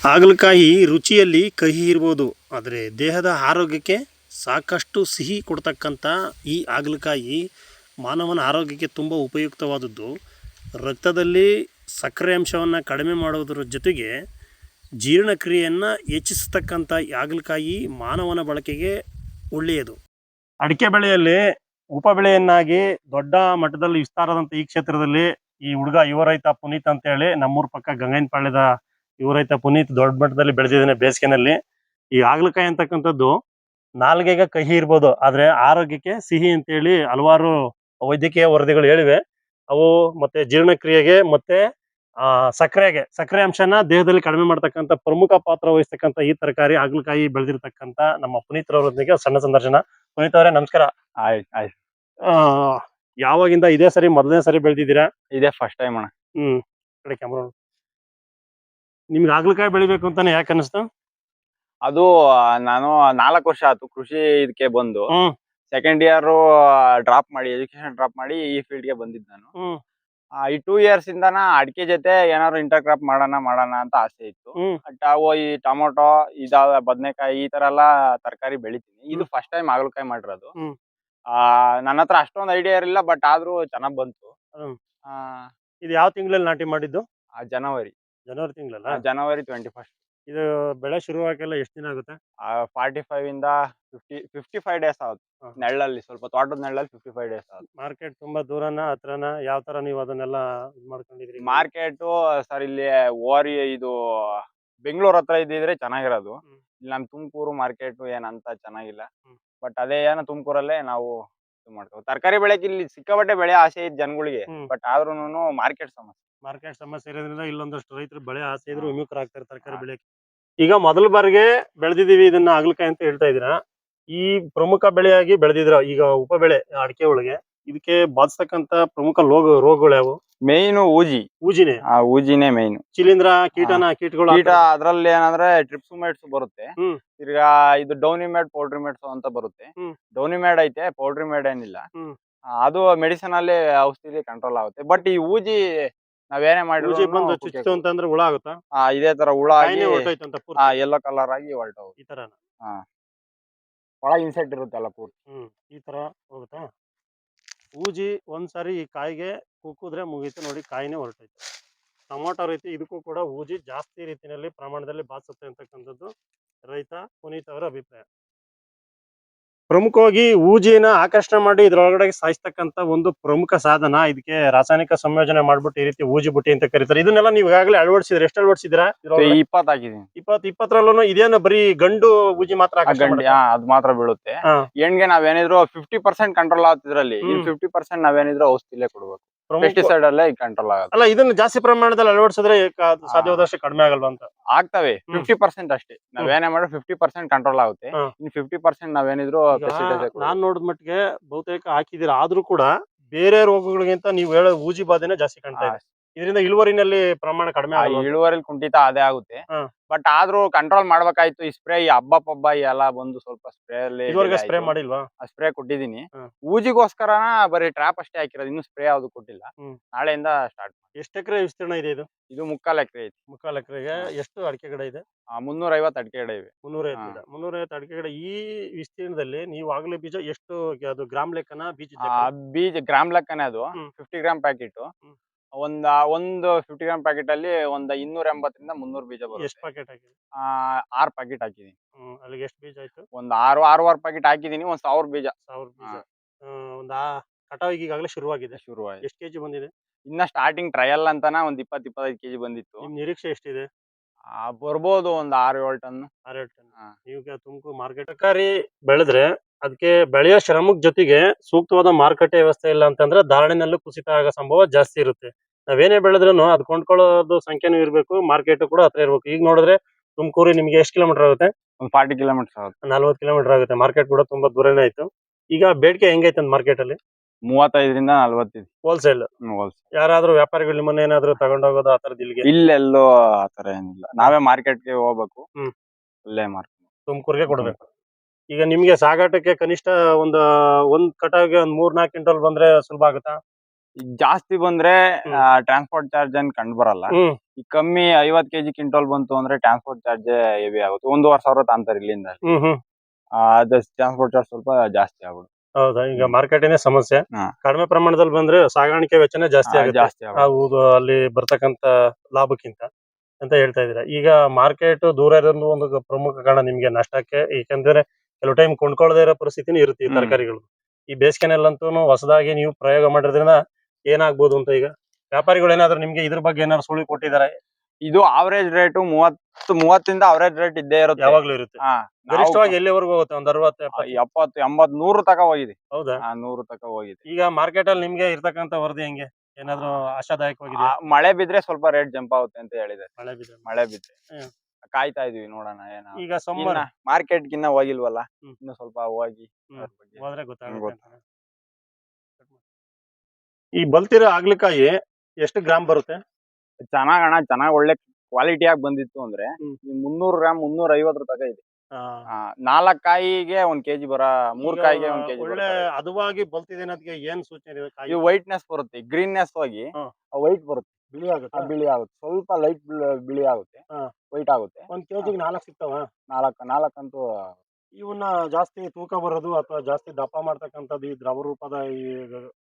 ಹಾಗಲಕಾಯಿ ರುಚಿಯಲ್ಲಿ ಕಹಿ ಇರ್ಬೋದು, ಆದರೆ ದೇಹದ ಆರೋಗ್ಯಕ್ಕೆ ಸಾಕಷ್ಟು ಸಿಹಿ ಕೊಡ್ತಕ್ಕಂಥ ಈ ಹಾಗಲಕಾಯಿ ಮಾನವನ ಆರೋಗ್ಯಕ್ಕೆ ತುಂಬ ಉಪಯುಕ್ತವಾದದ್ದು. ರಕ್ತದಲ್ಲಿ ಸಕ್ಕರೆ ಅಂಶವನ್ನು ಕಡಿಮೆ ಮಾಡುವುದರ ಜೊತೆಗೆ ಜೀರ್ಣಕ್ರಿಯೆಯನ್ನು ಹೆಚ್ಚಿಸ್ತಕ್ಕಂಥ ಈ ಹಾಗಲಕಾಯಿ ಮಾನವನ ಬಳಕೆಗೆ ಒಳ್ಳೆಯದು. ಅಡಿಕೆ ಬೆಳೆಯಲ್ಲಿ ಉಪ ಬೆಳೆಯನ್ನಾಗಿ ದೊಡ್ಡ ಮಟ್ಟದಲ್ಲಿ ವಿಸ್ತಾರದಂಥ ಈ ಕ್ಷೇತ್ರದಲ್ಲಿ ಈ ಹುಡುಗ ಯುವ ರೈತ ಪುನೀತ್ ಅಂತೇಳಿ ನಮ್ಮೂರ ಪಕ್ಕ ಗಂಗೈನಪಾಳ್ಯದ ಯುವ ರೈತ ಪುನೀತ್ ದೊಡ್ಡ ಮಟ್ಟದಲ್ಲಿ ಬೆಳೆದಿದ್ದಾನೆ ಬೇಸಿಗೆನಲ್ಲಿ. ಈ ಹಾಗಲಕಾಯಿ ಅಂತಕ್ಕಂಥದ್ದು ನಾಲ್ಗೆಗೆ ಕಹಿ ಇರ್ಬೋದು, ಆದ್ರೆ ಆರೋಗ್ಯಕ್ಕೆ ಸಿಹಿ ಅಂತೇಳಿ ಹಲವಾರು ವೈದ್ಯಕೀಯ ವರದಿಗಳು ಹೇಳಿವೆ. ಅವು ಮತ್ತೆ ಜೀರ್ಣಕ್ರಿಯೆಗೆ ಮತ್ತೆ ಸಕ್ಕರೆ ಅಂಶನ ದೇಹದಲ್ಲಿ ಕಡಿಮೆ ಮಾಡ್ತಕ್ಕಂಥ ಪ್ರಮುಖ ಪಾತ್ರ ವಹಿಸ್ತಕ್ಕಂಥ ಈ ತರಕಾರಿ ಹಾಗಲಕಾಯಿ ಬೆಳೆದಿರ್ತಕ್ಕಂಥ ನಮ್ಮ ಪುನೀತ್ ರವರೊಂದಿಗೆ ಸಣ್ಣ ಸಂದರ್ಶನ. ಪುನೀತ್ ಅವರೇ ನಮಸ್ಕಾರ. ಆಯ್ತು. ಆ ಯಾವಾಗಿಂದ ಇದೇ ಸರಿ ಮೊದಲನೇ ಸರಿ ಬೆಳೆದಿದ್ದೀರಾ? ಇದೇ ಫಸ್ಟ್ ಟೈಮ್ ಅಣ್ಣ. ಕಡೆ ಕ್ಯಾಮ್ರಾ. ನಿಮ್ಗೆ ಹಾಗಲಕಾಯಿ ಬೆಳಿಬೇಕು ಅಂತಾನೆ ಯಾಕೆ ಅನಿಸ್ತು? ಅದು ನಾನು 4 ವರ್ಷ ಆಯ್ತು ಕೃಷಿ ಇದಕ್ಕೆ ಬಂದು. ಹ್ಮ್ ಸೆಕೆಂಡ್ ಇಯರ್ ಡ್ರಾಪ್ ಮಾಡಿ ಎಜುಕೇಶನ್ ಡ್ರಾಪ್ ಮಾಡಿ ಈ ಫೀಲ್ಡ್ ಗೆ ಬಂದಿದ್ದು ನಾನು. ಹ್ಮ್ ಈ 2 ಇಯರ್ಸ್ ಇಂದಾನ ಅಡಿಕೆ ಜೊತೆ ಏನಾದ್ರು ಇಂಟರ್ ಕ್ರಾಪ್ ಮಾಡೋಣ ಅಂತ ಆಸೆ ಇತ್ತು. ಹ್ಮ್ ಈ ಟೊಮೊಟೊ ಇದಾವ ಬದನೆಕಾಯಿ ಈ ತರ ಎಲ್ಲಾ ತರಕಾರಿ ಬೆಳಿತೀನಿ. ಇದು ಫಸ್ಟ್ ಟೈಮ್ ಹಾಗಲಕಾಯಿ ಮಾಡಿರೋದು. ಹ್ಮ್ ನನ್ನ ಹತ್ರ ಅಷ್ಟೊಂದು ಐಡಿಯಾ ಇರಲಿಲ್ಲ, ಬಟ್ ಆದ್ರೂ ಚೆನ್ನಾಗ್ ಬಂತು. ಹ್ಮ್ ಆ ಇದು ಯಾವ ತಿಂಗಳಲ್ಲಿ ನಾಟಿ ಮಾಡಿದ್ದು? ಜನವರಿ ಜನವರಿ ತಿಂಗಳಲ್ಲ? ಜನವರಿ 21st. ಇದು ಬೆಳೆ ಶುರುವಾಗೆಲ್ಲ ಎಷ್ಟು ದಿನ ಆಗುತ್ತೆ? 45 ಇಂದ 55 ಡೇಸ್ ಆಗುತ್ತೆ. ನೆಳ್ಳಲ್ಲಿ ಸ್ವಲ್ಪ ತೋಟದ ನೆಳ್ಳಲ್ಲಿ 55 ಡೇಸ್ ಆಗುತ್ತೆ. ಮಾರ್ಕೆಟ್ ತುಂಬಾ ದೂರನ ಹತ್ರನ? ಯಾವ ತರ ನೀವು ಅದನ್ನೆಲ್ಲ ಇದು ಮಾಡ್ಕೊಂಡಿದ್ರಿ? ಮಾರ್ಕೆಟ್ ಸರ್ ಇಲ್ಲಿ ಓರಿ ಇದು ಬೆಂಗಳೂರು ಹತ್ರ ಇದ್ದಿದ್ರೆ ಚೆನ್ನಾಗಿರೋದು. ಇಲ್ಲಿ ನಮ್ ತುಮಕೂರು ಮಾರ್ಕೆಟ್ ಏನಂತ ಚೆನ್ನಾಗಿಲ್ಲ. ಬಟ್ ಅದೇ ಏನೋ ತುಮಕೂರಲ್ಲೇ ನಾವು ಇದು ಮಾಡ್ತೇವೆ. ತರಕಾರಿ ಬೆಳೆಗೆ ಇಲ್ಲಿ ಸಿಕ್ಕಾಪಟ್ಟೆ ಬೆಳೆ ಆಸೆ ಇದ್ ಜನಗಳಿಗೆ, ಬಟ್ ಆದ್ರೂನು ಮಾರ್ಕೆಟ್ ಸಮಸ್ಯೆ ಇರೋದ್ರಿಂದ ಇಲ್ಲೊಂದಷ್ಟು ರೈತರು ಬೆಳೆ ಆಸೆ ಇದ್ರು ವಿಮುಖರಾಗ್ತಾರೆ ತರಕಾರಿ ಬೆಳೆಯಕ್ಕೆ. ಈಗ ಮೊದಲ ಬಾರಿಗೆ ಬೆಳೆದಿದೀವಿ ಇದನ್ನ ಹಾಗಲಕಾಯಿ ಅಂತ ಹೇಳ್ತಾ ಇದೀರಾ. ಈ ಪ್ರಮುಖ ಬೆಳೆಯಾಗಿ ಬೆಳೆದಿದ್ರ ಈಗ ಉಪ ಬೆಳೆ ಅಡಿಕೆ ಒಳಗೆ ಇದಕ್ಕೆ ಬಾಧಿಸ್ತಕ್ಕಂತ ಪ್ರಮುಖ ರೋಗಗಳು ಯಾವು? ಮೇನ್ ಊಜಿನೇ? ಊಜಿನೇ ಮೇನ್. ಶಿಲೀಂಧ್ರ ಕೀಟಗಳು ಕೀಟ ಅದ್ರಲ್ಲಿ ಏನಂದ್ರೆ ಟ್ರಿಪ್ಸೋಮೈಟ್ಸ್ ಬರುತ್ತೆ. ತಿರ್ಗಾ ಇದು ಡೌನಿಮ್ಯಾಡ್ ಪೌಲ್ಟ್ರಿಮ್ಯಾಡ್ಸ್ ಅಂತ ಬರುತ್ತೆ. ಡೌನಿಮ್ಯಾಡ್ ಐತೆ, ಪೌಲ್ಟ್ರಿಮ್ಯಾಡ್ ಏನಿಲ್ಲ. ಅದು ಮೆಡಿಸಿನ್ ಅಲ್ಲಿ ಔಷಧಿ ಕಂಟ್ರೋಲ್ ಆಗುತ್ತೆ. ಬಟ್ ಈ ಊಜಿ ನಾವೇನೇ ಮಾಡಿದ್ರು ಬಂದು ಚುಚ್ಚಿತು ಅಂತಂದ್ರೆ ಹುಳ ಆಗುತ್ತಾ? ಇದೇ ತರ ಹುಳ ಆಗಿ ಹೊರಟೋಯ್ತಂತ ಯೆಲ್ಲೋ ಕಲರ್ ಆಗಿ ಹೊರಟೋಗುತ್ತೆ. ಈ ತರ ಒಳ ಇನ್ಸೆಕ್ಟ್ ಇರುತ್ತಲ್ಲ ಪೂರ್ತಿ. ಈ ತರ ಹೋಗುತ್ತಾ? ಊಜಿ ಒಂದ್ಸಾರಿ ಈ ಕಾಯಿಗೆ ಕುಕ್ಕಿದ್ರೆ ಮುಗೀತು ನೋಡಿ, ಕಾಯಿನೇ ಹೊರಟೋಯ್ತು. ಟೊಮೊಟೊ ರೀತಿ ಇದಕ್ಕೂ ಕೂಡ ಊಜಿ ಜಾಸ್ತಿ ರೀತಿಯಲ್ಲಿ ಪ್ರಮಾಣದಲ್ಲಿ ಬಾಧಿಸುತ್ತೆ ಅಂತಕ್ಕಂಥದ್ದು ರೈತ ಪುನೀತ್ ಅವರ ಅಭಿಪ್ರಾಯ. ಪ್ರಮುಖವಾಗಿ ಊಜಿನ ಆಕರ್ಷಣೆ ಮಾಡಿ ಇದ್ರೊಳಗಡೆ ಸಾಯಿಸ್ತಕ್ಕಂಥ ಒಂದು ಪ್ರಮುಖ ಸಾಧನ. ಇದಕ್ಕೆ ರಾಸಾಯನಿಕ ಸಂಯೋಜನೆ ಮಾಡ್ಬಿಟ್ಟು ಈ ರೀತಿ ಊಜಿ ಬುಟ್ಟಿ ಅಂತ ಕರೀತಾರೆ. ಇದನ್ನೆಲ್ಲ ನೀವು ಈಗಾಗಲೇ ಅಳವಡಿಸಿದ್ರೆ ಎಷ್ಟು ಅಳವಡಿಸಿದ್ರ? 20 ಹಾಕಿದೀನಿ. 20 ಇದೇನು ಬರೀ ಗಂಡು ಊಜಿ ಮಾತ್ರ? ಅದು ಮಾತ್ರ ಬೀಳುತ್ತೆ. ಹೆಣ್ಗೆ ನಾವೇನಿದ್ರು 50% ಕಂಟ್ರೋಲ್ ಆಗ್ತಿದ್ರಲ್ಲಿ 50% ನಾವೇನಿದ್ರು ಔಷಧಿಲೇ ಕೊಡ್ಬೇಕು. ಪೆಸ್ಟಿಸೈಡ್ ಅಲ್ಲೇ ಕಂಟ್ರೋಲ್ ಆಗುತ್ತೆ. ಅಲ್ಲ, ಇದನ್ನ ಜಾಸ್ತಿ ಪ್ರಮಾಣದಲ್ಲಿ ಅಳವಡಿಸಿದ್ರೆ ಸಾಧ್ಯವಾದಷ್ಟು ಕಡಿಮೆ ಆಗಲ್ವಾ ಅಂತ? ಆಗ್ತವೆ 50% ಅಷ್ಟೇ. ನಾವೇನೇ ಮಾಡಿದ್ರೆ 50% ಕಂಟ್ರೋಲ್ ಆಗುತ್ತೆ. ಇನ್ನು 50% ನಾವೇನಿದ್ರು ನಾನ್ ನೋಡಿದ ಮಟ್ಟಿಗೆ ಬಹುತೇಕ ಹಾಕಿದಿರ, ಆದ್ರೂ ಕೂಡ ಬೇರೆ ರೋಗಗಳಿಗಿಂತ ನೀವು ಹೇಳೋ ಊಜಿ ಬಾಧೆನೆ ಜಾಸ್ತಿ ಕಾಣ್ತಾ ಇದೆ. ಇದರಿಂದ ಇಳುವರಿನಲ್ಲಿ ಪ್ರಮಾಣ ಕಡಿಮೆ ಆಗುತ್ತೆ. ಇಳುವರಿಲಿ ಕುಂಠಿತ ಅದೇ ಆಗುತ್ತೆ. ಬಟ್ ಆದ್ರೂ ಕಂಟ್ರೋಲ್ ಮಾಡ್ಬೇಕಾಯ್ತು. ಈ ಸ್ಪ್ರೇ ಹಬ್ಬ ಎಲ್ಲ ಬಂದು ಸ್ವಲ್ಪ ಸ್ಪ್ರೇ ಅಲ್ಲಿ ಸ್ಪ್ರೇ ಮಾಡಿಲ್ವಾ? ಸ್ಪ್ರೇ ಕೊಟ್ಟಿದೀನಿ. ಊಜಿಗೋಸ್ಕರನ ಬರೀ ಟ್ರಾಪ್ ಅಷ್ಟೇ ಹಾಕಿರೋದು, ಇನ್ನು ಸ್ಪ್ರೇ ಯಾವ್ದು ಕೊಟ್ಟಿಲ್ಲ. ನಾಳೆಯಿಂದ ಸ್ಟಾರ್ಟ್. ಎಷ್ಟು ಎಕರೆ ವಿಸ್ತೀರ್ಣ ಇದೆ ಇದು? ಇದು 3/4 ಎಕರೆ ಐತಿ. 3/4 ಎಕರೆಗೆ ಎಷ್ಟು ಅಡಿಕೆ ಗಿಡ ಇದೆ? 350 ಅಡಿಕೆ ಗಿಡ ಇವೆ. 350 ಅಡಿಕೆ ಗಿಡ. ಈ ವಿಸ್ತೀರ್ಣದಲ್ಲಿ ನೀವು ಆಗ್ಲೇ ಬೀಜ ಎಷ್ಟು, ಅದು ಗ್ರಾಮ್ ಲೆಕ್ಕನ ಬೀಜ? ಬೀಜ ಗ್ರಾಮ್ ಲೆಕ್ಕನೇ. ಅದು 50 ಗ್ರಾಮ್ ಪ್ಯಾಕೆಟ್. ಒಂದು 50 ಗ್ರಾಮ್ ಪ್ಯಾಕೆಟ್ ಅಲ್ಲಿ ಒಂದು 280 ರಿಂದ 300 ಬೀಜ ಬರುತ್ತೆ. ಎಷ್ಟು ಪ್ಯಾಕೆಟ್ ಹಾಕಿದ್ರಿ? 6 ಪ್ಯಾಕೆಟ್ ಹಾಕಿದೀನಿ. ಅಲ್ಲಿಗೆ ಎಷ್ಟು ಬೀಜ ಆಯ್ತು? ಒಂದು 6 ಪ್ಯಾಕೆಟ್ ಹಾಕಿದೀನಿ. 1000 ಬೀಜ. 1000 ಬೀಜ. ಒಂದು ಕಟಾವಿಗೆ ಈಗಾಗಲೇ ಶುರುವಾಗಿದೆ. ಎಷ್ಟು ಕೆಜಿ ಬಂದಿದೆ? ಇನ್ನ ಸ್ಟಾರ್ಟಿಂಗ್ ಟ್ರಯಲ್ ಅಂತಾನ ಒಂದು 20-25 ಕೆಜಿ ಬಂದಿತ್ತು. ನಿಮ್ ನಿರೀಕ್ಷೆ ಎಷ್ಟಿದೆ? ಬರ್ಬೋದು ಒಂದು 6-7 ಟನ್. 6-7 ಟನ್. ಈಗ ತುಮಕೂರು ಮಾರ್ಕೆಟ್ ತರಕಾರಿ ಬೆಳೆದ್ರೆ ಅದಕ್ಕೆ ಬೆಳೆಯೋ ಶ್ರಮದ ಜೊತೆಗೆ ಸೂಕ್ತವಾದ ಮಾರುಕಟ್ಟೆ ವ್ಯವಸ್ಥೆ ಇಲ್ಲ ಅಂತಂದ್ರೆ ಧಾರಣೆನಲ್ಲೂ ಕುಸಿತ ಆಗೋ ಸಂಭವ ಜಾಸ್ತಿ ಇರುತ್ತೆ. ನಾವೇನೇ ಬೆಳೆದ್ರು ಅದು ಕೊಂಡ್ಕೊಳ್ಳೋದು ಸಂಖ್ಯೆನೂ ಇರ್ಬೇಕು, ಮಾರ್ಕೆಟ್ ಕೂಡ ಹತ್ರ ಇರ್ಬೇಕು. ಈಗ ನೋಡಿದ್ರೆ ತುಮಕೂರು ನಿಮ್ಗೆ ಎಷ್ಟು ಕಿಲೋಮೀಟರ್ ಆಗುತ್ತೆ? ಒಂದು 40 ಕಿಲೋಮೀಟರ್ ಆಗುತ್ತೆ. 40 ಕಿಲೋಮೀಟರ್ ಆಗುತ್ತೆ. ಮಾರ್ಕೆಟ್ ಕೂಡ ತುಂಬಾ ದೂರನೇ ಆಯ್ತು. ಈಗ ಬೇಡಿಕೆ ಹೆಂಗೈತೆ ಮಾರ್ಕೆಟ್ ಅಲ್ಲಿ? 35 ರಿಂದ 40 ಇದೆ. ಹೋಲ್ಸೇಲ್. ಯಾರಾದ್ರೂ ವ್ಯಾಪಾರಿಗಳು ನಿಮ್ಮನ್ನ ಏನಾದ್ರು ತಗೊಂಡೋಗೋದು ಆ ತರದ್? ಇಲ್ಲೆಲ್ಲೋ ಆತರ ಏನಿಲ್ಲ. ನಾವೇ ಮಾರ್ಕೆಟ್ಗೆ ಹೋಗ್ಬೇಕು. ಅಲ್ಲೇ ಮಾರ್ಕೆಟ್ ತುಮಕೂರಿಗೆ ಕೊಡ್ಬೇಕು. ಈಗ ನಿಮ್ಗೆ ಸಾಗಾಟಕ್ಕೆ ಕನಿಷ್ಠ ಒಂದ್ ಕಟಾವಿಗೆ 3-4 ಕ್ವಿಂಟಲ್ ಬಂದ್ರೆ ಸುಲಭ ಆಗುತ್ತಾ? ಈಗ ಜಾಸ್ತಿ ಬಂದ್ರೆ ಹ್ಮ್. ಟ್ರಾನ್ಸ್ಪೋರ್ಟ್ ಚಾರ್ಜ್ ಏನ್ ಕಂಡು ಬರಲ್ಲ. ಹ್ಮ್ ಈಗ ಕಮ್ಮಿ 50 kg ಕ್ವಿಂಟಲ್ ಬಂತು ಅಂದ್ರೆ ಟ್ರಾನ್ಸ್ಪೋರ್ಟ್ ಚಾರ್ಜ್ ಹೆವಿ ಆಗುತ್ತೆ. 1,500 ತಾಂತಾರೆ ಇಲ್ಲಿಂದ. ಹ್ಮ್ ಹ್ಮ್ ಅದು ಟ್ರಾನ್ಸ್ಪೋರ್ಟ್ ಚಾರ್ಜ್ ಸ್ವಲ್ಪ ಜಾಸ್ತಿ ಆಗ್ಬಿಡುತ್ತೆ. ಹೌದಾ, ಈಗ ಮಾರ್ಕೆಟಿನ ಸಮಸ್ಯೆ. ಹಾ. ಕಡಿಮೆ ಪ್ರಮಾಣದಲ್ಲಿ ಬಂದ್ರೆ ಸಾಗಾಣಿಕೆ ವೆಚ್ಚನೇ ಜಾಸ್ತಿ ಆಗುತ್ತೆ ಜಾಸ್ತಿ ಆಗುತ್ತೆ. ಹೌದು, ಅಲ್ಲಿ ಬರ್ತಕ್ಕಂತ ಲಾಭಕ್ಕಿಂತ ಅಂತ ಹೇಳ್ತಾ ಇದ್ದೀರಾ. ಈಗ ಮಾರ್ಕೆಟ್ ದೂರ ಇರೋದು ಒಂದು ಪ್ರಮುಖ ಕಾರಣ ನಿಮ್ಗೆ ನಷ್ಟಕ್ಕೆ. ಏಕೆಂದ್ರೆ ಕೆಲವು ಟೈಮ್ ಕೊಂಡ್ಕೊಳ್ಳದೇ ಇರೋ ಪರಿಸ್ಥಿತಿನೂ ಇರುತ್ತೆ ಈ ಹ್ಮ್. ತರಕಾರಿಗಳು. ಈ ಬೇಸಿಗೆನಲ್ಲಂತೂ ಹೊಸದಾಗಿ ನೀವು ಪ್ರಯೋಗ ಮಾಡಿರೋದ್ರಿಂದ ಏನಾಗ್ಬೋದು ಅಂತ ಈಗ ವ್ಯಾಪಾರಿಗಳು ಏನಾದ್ರು ನಿಮ್ಗೆ ಇದ್ರ ಬಗ್ಗೆ ಏನಾದ್ರು ಸುಳಿವು ಕೊಟ್ಟಿದ್ದಾರೆ? ಇದು ಆವರೇಜ್ ರೇಟ್ 30 ಅವರೇಜ್ ರೇಟ್ ಇದ್ದೇ ಇರುತ್ತೆ. ಯಾವಾಗ್ಲೂ ಇರುತ್ತೆ. ಹಾ, ಗರಿಷ್ಠವಾಗಿ ಎಲ್ಲಿವರೆಗೂ ಹೋಗುತ್ತೆ? ಒಂದು 60 70? 70 80 100 ತಕ ಹೋಗಿದೆ. ಹೌದಾ? 100 ತಕ ಹೋಗಿದೆ. ಈಗ ಮಾರ್ಕೆಟ್ ಅಲ್ಲಿ ನಿಮ್ಗೆ ಇರ್ತಕ್ಕಂತ ವರದಿ ಹೆಂಗೆ? ಏನಾದ್ರು ಆಶಾದಾಯಕವಾಗಿದೆ? ಮಳೆ ಬಿದ್ರೆ ಸ್ವಲ್ಪ ರೇಟ್ ಜಂಪ್ ಆಗುತ್ತೆ ಅಂತ ಹೇಳಿದ್ದಾರೆ. ಮಳೆ ಬಿದ್ರೆ ಮಳೆ ಬಿದ್ರೆ ಹ್ಮ್. ಕಾಯ್ತಾ ಇದೀವಿ, ನೋಡೋಣ ಏನ. ಈಗ ಸಮ್ಮರ್ ಮಾರ್ಕೆಟ್ ಗಿನ್ನ ಹೋಗಿಲ್ವಲ್ಲ, ಹ್ಮ್. ಇನ್ನು ಸ್ವಲ್ಪ ಹೋಗಿ ಹ್ಮ್. ಅದ್ರ ಬಗ್ಗೆ ಹೋದ್ರೆ ಗೊತ್ತಾಗುತ್ತೆ ಗೊತ್ತು. ಅಂತಾನೆ. ಈ ಬಲ್ತಿರೋ ಆಗ್ಲಿಕಾಯಿ ಎಷ್ಟು ಗ್ರಾಮ್ ಬರುತ್ತೆ? ಚೆನ್ನಾಗ್ ಒಳ್ಳೆ ಕ್ವಾಲಿಟಿ ಆಗಿ ಬಂದಿತ್ತು ಅಂದ್ರೆ ಹ್ಮ್. ಈ 300 ಗ್ರಾಮ್ 350 ತಕ ಇದೆ. ಆ, 4 ಕಾಯಿಗೆ 1 kg 3 ಈಗ ಕಾಯಿಗೆ 1 kg ಒಳ್ಳೆ ಹದವಾಗಿ ಬಲ್ತಿದೆ ಅನ್ನೋದಕ್ಕೆ ಏನ್ ಸೂಚನೆ ಇದೆ? ಕಾಯಿ ಈ ವೈಟ್ನೆಸ್ ಬರುತ್ತೆ, ಗ್ರೀನ್ನೆಸ್ ಹೋಗಿ ಹಾ. ವೈಟ್ ಬರುತ್ತೆ. ಬಿಳಿ ಆಗುತ್ತೆ. ಬಿಳಿ ಆಗುತ್ತೆ, ಸ್ವಲ್ಪ ಲೈಟ್ ಬಿಳಿ ಆಗುತ್ತೆ, ಹಾ. ವೈಟ್ ಆಗುತ್ತೆ. 1 kg 4 ಸಿಗ್ತಾವ? 4 ಅಂತೂ ಇವನ್ನ ಜಾಸ್ತಿ ತೂಕ ಬರೋದು ಅಥವಾ ಜಾಸ್ತಿ ದಪ್ಪ ಮಾಡ್ತಕ್ಕಂಥದ್ದು ಈ ದ್ರವ ರೂಪದ ಈ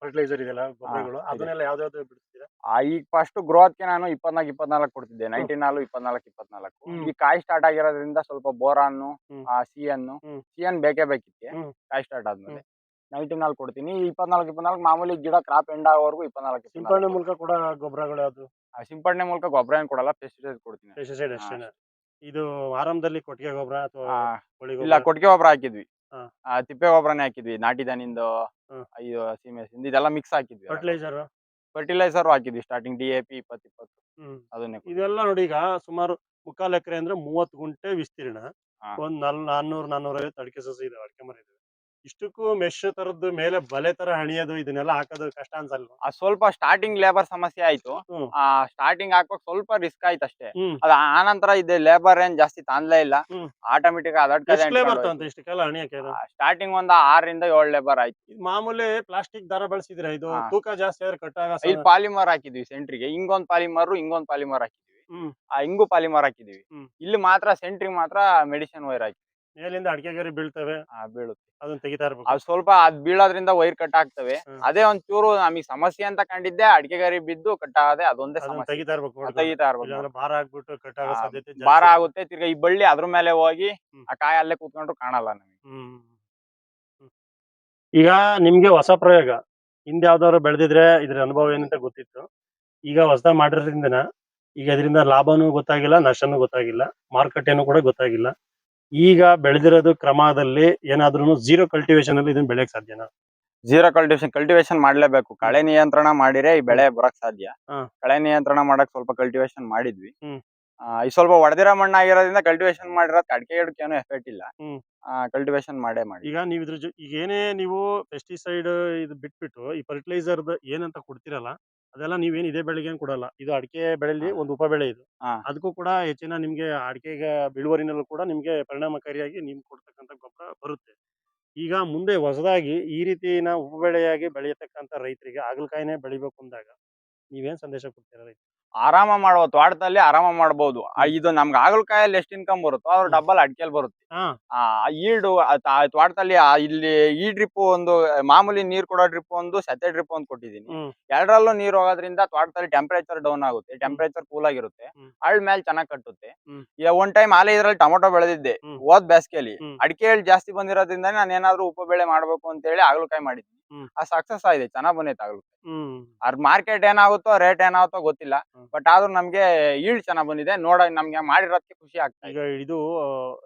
ಫರ್ಟಿಲೈಸರ್ ಇದೆಲ್ಲ ಗೊಬ್ಬರಗಳು, ಇದೆ. ಅದನ್ನೆಲ್ಲ ಯಾವ್ದಾವ್ದು ಬಿಡ್ತೀರಾ? ಈಗ ಫಸ್ಟ್ ಗ್ರೋತ್ಗೆ ನಾನು 24 ಕೊಡ್ತಿದ್ದೆ. 19 24 ಹ್ಮ್. ಈ ಕಾಯಿ ಸ್ಟಾರ್ಟ್ ಆಗಿರೋದ್ರಿಂದ ಸ್ವಲ್ಪ ಬೋರಾನು, ಹ್ಮ್. ಸಿಎನ್ ಹ್ಮ್. ಸಿಎನ್ ಬೇಕೇ ಬೇಕಿತ್ತೆ. ಹ್ಮ್. ಕಾಯಿ ಸ್ಟಾರ್ಟ್ ಆದ್ಮೇಲೆ 19 ಕೊಡ್ತೀನಿ. 24 ಮಾಮೂಲಿ ಗಿಡ ಕ್ರಾಪ್ ಎಂಡ್ ಆಗೋವರೆಗೂ 24 ಸಿಂಪಡಣೆ ಮೂಲಕ ಕೂಡ ಗೊಬ್ಬರಗಳು ಯಾವ್ದು? ಸಿಂಪಡಣೆ ಮೂಲಕ ಗೊಬ್ಬರ ಏನ್ ಕೊಡಲ್ಲ, ಪೆಸ್ಟಿಸೈಡ್ ಕೊಡ್ತೀನಿ. ಪೆಸ್ಟಿಸೈಡ್ ಅಷ್ಟೇನಾ? ಇದು ಆರಂಭದಲ್ಲಿ ಕೊಟ್ಟಿಗೆ ಗೊಬ್ಬರ ಅಥವಾ ಆ, ಕೋಳಿ ಇಲ್ಲ, ಗೊಬ್ಬರ? ಕೊಟ್ಟಿಗೆ ಗೊಬ್ಬರ ಹಾಕಿದ್ವಿ. ಹಾ. ತಿಪ್ಪೆ ಗೊಬ್ಬರನೇ ಹಾಕಿದ್ವಿ. ನಾಟಿ ದನಿಂದು, ಹ್ಮ್. ಇದು ಸೀಮೆಸಿಂದು ಇದೆಲ್ಲ ಮಿಕ್ಸ್ ಹಾಕಿದ್ವಿ. ಫರ್ಟಿಲೈಸರ್? ಫರ್ಟಿಲೈಸರ್ ಹಾಕಿದ್ವಿ ಸ್ಟಾರ್ಟಿಂಗ್, DAP 20 ಹ್ಮ್. ಅದನ್ನೇ ಕೊಟ್ಟಿದ್ವಿ. ಇದೆಲ್ಲ ನೋಡಿ, ಈಗ ಸುಮಾರು 3/4 ಎಕರೆ ಅಂದ್ರೆ 30 ಗುಂಟೆ ವಿಸ್ತೀರ್ಣ. ಹಾ. ಒಂದ್ 400 450 ಅಡಿಕೆ ಸಸಿ ಇದೆ, ಅಡಿಕೆ ಮರ ಇದೆ. ಇಷ್ಟಕ್ಕೂ ಮೆಶ್ ತರದ್ದು ಮೇಲೆ ಬಲೆ ತರ ಹಣಿಯೋದು ಇದನ್ನೆಲ್ಲ ಹಾಕೋದು ಕಷ್ಟ ಅನ್ಸಲ್ವಾ? ಸ್ವಲ್ಪ ಸ್ಟಾರ್ಟಿಂಗ್ ಲೇಬರ್ ಸಮಸ್ಯೆ ಆಯ್ತು. ಹ್ಮ್. ಸ್ಟಾರ್ಟಿಂಗ್ ಹಾಕುವಾಗ ಸ್ವಲ್ಪ ರಿಸ್ಕ್ ಆಯ್ತು ಅಷ್ಟೇ. ಹ್ಮ್. ಅದ ಆನಂತರ ಇದೆ ಲೇಬರ್ ಏನ್ ಜಾಸ್ತಿ ತಾನ್ಲೇ ಇಲ್ಲ. ಹ್ಮ್. ಆಟೋಮೆಟಿಕ್ ಎಷ್ಟು ಲೇಬರ್ ತಗೊಂತ ಇಷ್ಟಕ್ಕೆಲ್ಲ ಹಣಿಯಕ್ಕೆ? ಸ್ಟಾರ್ಟಿಂಗ್ ಒಂದ್ 6 ರಿಂದ 7 ಲೇಬರ್ ಆಯ್ತು. ಇದು ಮಾಮೂಲಿ ಪ್ಲಾಸ್ಟಿಕ್ ದಾರ ಬಳಸಿದ್ರೆ ಇದು ಹಾ. ತೂಕ ಜಾಸ್ತಿ ಆದ್ರೆ ಕಟ್ಟಾಗ ಇಲ್ಲಿ ಪಾಲಿಮರ್ ಹಾಕಿದ್ವಿ ಸೆಂಟ್ರಿಗೆ. ಹಿಂಗೊಂದ್ ಪಾಲಿಮರ್ ಹಾಕಿದ್ವಿ. ಹ್ಮ್. ಹಿಂಗು ಪಾಲಿಮರ್ ಹಾಕಿದ್ವಿ. ಹ್ಮ್. ಇಲ್ಲಿ ಮಾತ್ರ ಸೆಂಟ್ರಿಗೆ ಮಾತ್ರ ಮೆಡಿಸಿನ್ ವೈರ್ ಹಾಕಿ ಮೇಲಿಂದ ಅಡಿಕೆ ಗರಿ ಬೀಳ್ತವೆ, ಬೀಳುತ್ತೆ. ಅದನ್ನ ತೆಗಿತಾ ಇರ್ಬೇಕು. ಅದು ಸ್ವಲ್ಪ ಅದ್ ಬೀಳೋದ್ರಿಂದ ವೈರ್ ಕಟ್ ಆಗ್ತವೆ. ಹ್ಮ್. ಅದೇ ಒಂಚೂರು ನಮಗೆ ಸಮಸ್ಯೆ ಅಂತ ಕಂಡಿದ್ದೆ, ಅಡಿಕೆ ಗರಿ ಬಿದ್ದು ಕಟ್ ಆಗದೆ ಅದೊಂದೇ ಅದನ್ನ ಸಮಸ್ಯೆ. ತೆಗಿತಾ ಇರ್ಬೇಕು ನೋಡ್ಕೊಂಡು. ತೆಗಿತಾ ಇರ್ಬೇಕು. ಇಲ್ಲಾಂದ್ರೆ ಭಾರ ಆಗ್ಬಿಟ್ಟು ಕಟ್ಟಾಗೋ ಸಾಧ್ಯತೆ ಜಾಸ್ತಿ. ಭಾರ ಆಗುತ್ತೆ. ತಿರ್ಗಾ ಈ ಬಳ್ಳಿ ಅದ್ರ ಮೇಲೆ ಹೋಗಿ ಹ್ಮ್. ಆ ಕಾಯಿ ಅಲ್ಲೇ ಕೂತ್ಕೊಂಡ್ರು ಕಾಣಲ್ಲ ನಮಗೆ. ಹ್ಮ್. ಹ್ಮ್. ಈಗ ನಿಮ್ಗೆ ಹೊಸ ಪ್ರಯೋಗ, ಹಿಂದೆ ಯಾವ್ದಾದ್ರು ಬೆಳೆದಿದ್ರೆ ಇದ್ರ ಅನುಭವ ಏನಂತ ಗೊತ್ತಿತ್ತು. ಈಗ ಹೊಸದಾಗಿ ಮಾಡಿರೋದ್ರಿಂದ ಈಗ ಇದರಿಂದ ಲಾಭನೂ ಗೊತ್ತಾಗಿಲ್ಲ, ನಷ್ಟನೂ ಗೊತ್ತಾಗಿಲ್ಲ, ಮಾರುಕಟ್ಟೆನೂ ಕೂಡ ಗೊತ್ತಾಗಿಲ್ಲ. ಈಗ ಬೆಳೆದಿರೋದು ಕ್ರಮದಲ್ಲಿ ಏನಾದ್ರೂ ಝೀರೋ ಕಲ್ಟಿವೇಶನ್ ಅಲ್ಲಿ ಇದನ್ನ ಬೆಳೆಯಕ್ ಸಾಧ್ಯನಾ? ಜೀರೋ ಕಲ್ಟಿವೇಶನ್ ಮಾಡ್ಲೇಬೇಕು. ಕಳೆ ನಿಯಂತ್ರಣ ಮಾಡಿದ್ರೆ ಈ ಬೆಳೆ ಬರಕ್ ಸಾಧ್ಯ. ಹ್ಮ್. ಕಳೆ ನಿಯಂತ್ರಣ ಮಾಡಕ್ ಸ್ವಲ್ಪ ಕಲ್ಟಿವೇಶನ್ ಮಾಡಿದ್ವಿ. ಹ್ಮ್. ಈ ಸ್ವಲ್ಪ ಒಡೆದಿರೋ ಮಣ್ಣು ಆಗಿರೋದ್ರಿಂದ ಕಲ್ಟಿವೇಶನ್ ಮಾಡಿರೋದ್ ಅಡಿಕೆ ಗಿಡಕ್ಕೆ ಏನು ಎಫೆಕ್ಟ್ ಇಲ್ಲ. ಹ್ಮ್. ಕಲ್ಟಿವೇಶನ್ ಮಾಡೇ ಮಾಡಿ. ಈಗ ನೀವು ಇದ್ರ ಈಗ ಏನೇ ನೀವು ಪೆಸ್ಟಿಸೈಡ್ ಇದು ಬಿಟ್ಬಿಟ್ಟು ಈ ಫರ್ಟಿಲೈಸರ್ ಏನಂತ ಕೊಡ್ತಿರಲ್ಲ, ಅದೆಲ್ಲ ನೀವೇನ್ ಇದೇ ಬೆಳೆಗೆ ಏನ್ ಕೊಡಲ್ಲ. ಇದು ಅಡಿಕೆ ಬೆಳೆಲಿ ಒಂದು ಉಪ ಬೆಳೆ ಇದು. ಹಾ. ಅದಕ್ಕೂ ಕೂಡ ಹೆಚ್ಚಿನ ನಿಮ್ಗೆ ಅಡಿಕೆಗೆ ಇಳುವರಿನಲ್ಲೂ ಕೂಡ ನಿಮ್ಗೆ ಪರಿಣಾಮಕಾರಿಯಾಗಿ ನಿಮ್ ಕೊಡ್ತಕ್ಕಂಥ ಗೊಬ್ಬರ ಬರುತ್ತೆ. ಈಗ ಮುಂದೆ ಹೊಸದಾಗಿ ಈ ರೀತಿನ ಉಪ ಬೆಳೆಯಾಗಿ ಬೆಳೆಯತಕ್ಕಂಥ ರೈತರಿಗೆ ಹಾಗಲಕಾಯಿನೇ ಬೆಳಿಬೇಕು ಅಂದಾಗ ನೀವೇನ್ ಸಂದೇಶ ಕೊಡ್ತೀರಾ ರೈತ? ಆರಾಮ ಮಾಡ್ಬೋದು, ತೋಟದಲ್ಲಿ ಆರಾಮ ಮಾಡ್ಬೋದು. ಇದು ನಮ್ಗೆ ಹಾಗಲಕಾಯಲ್ಲಿ ಎಷ್ಟು ಇನ್ಕಮ್ ಬರುತ್ತೋ ಅದ್ರ ಡಬಲ್ ಅಡಿಕೆಲ್ ಬರುತ್ತೆ. ಹಾ. ಈಲ್ಡು ತೋಟದಲ್ಲಿ ಇಲ್ಲಿ ಈ ಡ್ರಿಪ್ ಒಂದು ಮಾಮೂಲಿ ನೀರ್ ಕೊಡೋ ಡ್ರಿಪ್ ಒಂದು, ಸತೆ ಡ್ರಿಪ್ ಒಂದು ಕೊಟ್ಟಿದ್ದೀನಿ. ಹ್ಮ್. ಎರಡರಲ್ಲೂ ನೀರ್ ಹೋಗೋದ್ರಿಂದ ತೋಟದಲ್ಲಿ ಟೆಂಪರೇಚರ್ ಡೌನ್ ಆಗುತ್ತೆ, ಟೆಂಪರೇಚರ್ ಕೂಲ್ ಆಗಿರುತ್ತೆ, ಹ್ಮ್. ಅಳ್ ಮೇಲೆ ಚೆನ್ನಾಗ್ ಕಟ್ಟುತ್ತೆ. ಹ್ಮ್. ಈಗ ಒಂದ್ ಟೈಮ್ ಆಲೆ ಇದ್ರಲ್ಲಿ ಟೊಮೊಟೊ ಬೆಳೆದಿದ್ದೆ ಹ್ಮ್. ಹೋದ್ ಬೇಸಿಗೆಯಲ್ಲಿ. ಹ್ಮ್. ಅಡಿಕೆಯಲ್ಲಿ ಜಾಸ್ತಿ ಬಂದಿರೋದ್ರಿಂದ ನಾನು ಏನಾದ್ರು ಉಪ ಬೆಳೆ ಮಾಡ್ಬೇಕು ಅಂತ ಹೇಳಿ ಹಾಗಲಕಾಯಿ ಮಾಡಿದ್ವಿ. ಹ್ಮ್. ಸಕ್ಸಸ್ ಆಗಿದೆ, ಚೆನ್ನಾಗ್ ಬಂದೈತೆ ಹಾಗಲಕಾಯಿ. ಹ್ಮ್. ಅದ್ರ ಮಾರ್ಕೆಟ್ ಏನಾಗುತ್ತೋ ರೇಟ್ ಏನಾಗುತ್ತೋ ಗೊತ್ತಿಲ್ಲ. ಹ್ಮ್. ಬಟ್ ಆದ್ರೂ ನಮ್ಗೆ ಈಲ್ಡ್ ಚೆನ್ನಾಗ್ ಬಂದಿದೆ. ನಮ್ಗೆ ಮಾಡಿರೋದಕ್ಕೆ ಖುಷಿ ಆಗ್ತಾ ಈಗ ಇದೆ. ಇದು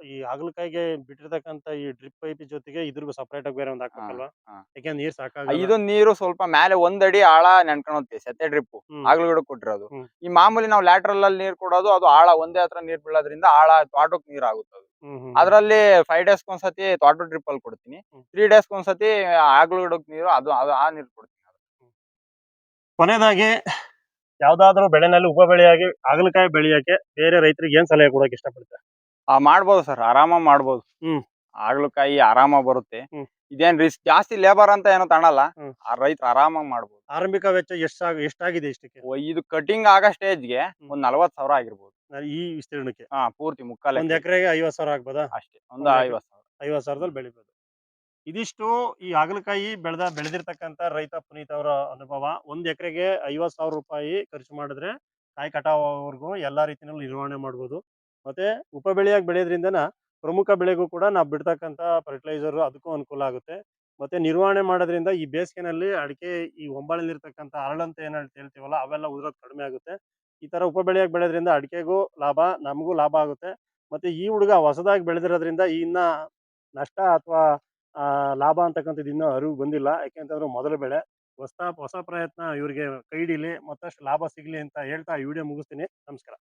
ಈ ಹಾಗಲಕಾಯಿಗೆ ಬಿಟ್ಟಿರ್ತಕ್ಕಂಥ ಈ ಡ್ರಿಪ್ ಪೈಪ್ ಜೊತೆಗೆ ಇದ್ರಿಗೂ ಸಪರೇಟ್ ಆಗಿ ಬೇರೆ ಒಂದು ಹಾಕ್ಬೇಕಲ್ವಾ? ಹಾ. ಯಾಕೆಂದ್ರೆ ನೀರ್ ಸಾಕಾಗಲ್ಲ. ಇದು ನೀರು ಸ್ವಲ್ಪ ಮೇಲೆ 1 ಅಡಿ ಆಳ ನೆನ್ಕೊಳುತ್ತೆ, ಸತೆ ಡ್ರಿಪ್ ಹ್ಮ್. ಆಗ್ಲೂ ಗಿಡಕ್ಕೆ ಕೊಟ್ಟಿರೋದು. ಹ್ಮ್. ಈ ಮಾಮೂಲಿ ನಾವು ಲ್ಯಾಟ್ರಲ್ ಅಲ್ಲಿ ನೀರ್ ಕೊಡೋದು, ಅದು ಆಳ ಒಂದೇ ಹತ್ರ ನೀರ್ ಬೀಳೋದ್ರಿಂದ ಆಳ ತೋಟಕ್ಕೆ ನೀರ್ ಆಗುತ್ತೆ. ಹ್ಮ್. ಹ್ಮ್. ಅದ್ರಲ್ಲಿ 5 ಡೇಸ್ ಒಂದ್ಸತಿ ತೋಟ ಡ್ರಿಪ್ ಅಲ್ಲಿ ಕೊಡ್ತೀನಿ. ಹ್ಮ್. 3 ಡೇಸ್ ಒಂದ್ಸತಿ ಆಗ್ಲೂ ಗಿಡಕ್ಕೆ ನೀರು, ಅದು ಆ ನೀರು ಕೊಡ್ತೀನಿ. ಕೊನೆಯದಾಗಿ ಯಾವ್ದಾದ್ರು ಬೆಳೆನಲ್ಲಿ ಉಪ ಬೆಳೆಯಾಗಿ ಹಾಗಲಕಾಯಿ ಬೆಳೆಯಕ್ಕೆ ಬೇರೆ ರೈತರಿಗೆ ಏನ್ ಸಲಹೆ ಕೊಡಕ್ ಇಷ್ಟಪಡ್ತಾರೆ? ಮಾಡ್ಬೋದು ಸರ್, ಆರಾಮ ಮಾಡ್ಬೋದು. ಹ್ಮ್. ಹಾಗಲಕಾಯಿ ಆರಾಮ ಬರುತ್ತೆ. ಹ್ಮ್. ಇದೇನ್ ರಿಸ್ಕ್ ಜಾಸ್ತಿ ಲೇಬರ್ ಅಂತ ಏನೋ ತಗೊಳಲ್ಲ. ಹ್ಮ್. ಆ ರೈತರು ಆರಾಮಾಗಿ ಮಾಡ್ಬೋದು. ಆರಂಭಿಕ ವೆಚ್ಚ ಎಷ್ಟಾಗಿದೆ ಇಷ್ಟಕ್ಕೆ? ಇದು ಕಟಿಂಗ್ ಆಗೋ ಸ್ಟೇಜ್ಗೆ ಒಂದ್ 40,000 ಆಗಿರ್ಬೋದು. ಈ ವಿಸ್ತೀರ್ಣಕ್ಕೆ ಪೂರ್ತಿ ಮುಕ್ಕಾಲ್ ಒಂದ್ ಎಕರೆಗೆ ಎಕರೆಗೆ 50,000 ಆಗ್ಬೋದಾ? ಅಷ್ಟೇ. ಒಂದು ಒಂದ್ ಎಕರೆ 50,000. 50,000ದಲ್ಲಿ ಬೆಳಿಬೋದು. ಇದಿಷ್ಟು ಈ ಹಾಗಲಕಾಯಿ ಬೆಳೆದಿರ್ತಕ್ಕಂಥ ರೈತ ಪುನೀತ್ ಅವರ ಅನುಭವ. ಒಂದ್ ಎಕರೆಗೆ 50,000 ರೂಪಾಯಿ ಖರ್ಚು ಮಾಡಿದ್ರೆ ಕಾಯಿ ಕಟಾವವರೆಗೂ ಎಲ್ಲಾ ರೀತಿನಲ್ಲೂ ನಿರ್ವಹಣೆ ಮಾಡ್ಬೋದು. ಮತ್ತೆ ಉಪ ಬೆಳೆಯಾಗಿ ಬೆಳೆಯೋದ್ರಿಂದನ ಪ್ರಮುಖ ಬೆಳೆಗೂ ಕೂಡ ನಾವು ಬಿಡ್ತಕ್ಕಂಥ ಫರ್ಟಿಲೈಸರ್ ಅದಕ್ಕೂ ಅನುಕೂಲ ಆಗುತ್ತೆ. ಮತ್ತೆ ನಿರ್ವಹಣೆ ಮಾಡೋದ್ರಿಂದ ಈ ಬೇಸಿಗೆನಲ್ಲಿ ಅಡಿಕೆ ಈ ಹೊಂಬಾಳೆಲಿರ್ತಕ್ಕಂಥ ಹರಳಂತ ಏನ್ ಹೇಳ್ತೀವಲ್ಲ ಅವೆಲ್ಲ ಉದುರೋದು ಕಡಿಮೆ ಆಗುತ್ತೆ. ಈ ತರ ಉಪ ಬೆಳೆಯಾಗಿ ಬೆಳೆಯೋದ್ರಿಂದ ಅಡಿಕೆಗೂ ಲಾಭ, ನಮಗೂ ಲಾಭ ಆಗುತ್ತೆ. ಮತ್ತೆ ಈ ಹುಡುಗ ಹೊಸದಾಗಿ ಬೆಳೆದಿರೋದ್ರಿಂದ ಇನ್ನ ನಷ್ಟ ಅಥವಾ ಲಾಭ ಅಂತಕ್ಕಂಥದ್ದು ಇನ್ನೂ ಅರಿವು ಬಂದಿಲ್ಲ. ಯಾಕೆಂತಂದ್ರೆ ಮೊದಲ ಬೆಳೆ. ಹೊಸ ಪ್ರಯತ್ನ ಇವ್ರಿಗೆ ಕೈ ಹಿಡೀಲಿ, ಮತ್ತಷ್ಟು ಲಾಭ ಸಿಗ್ಲಿ ಅಂತ ಹೇಳ್ತಾ ಈ ವಿಡಿಯೋ ಮುಗಿಸ್ತೀನಿ. ನಮಸ್ಕಾರ.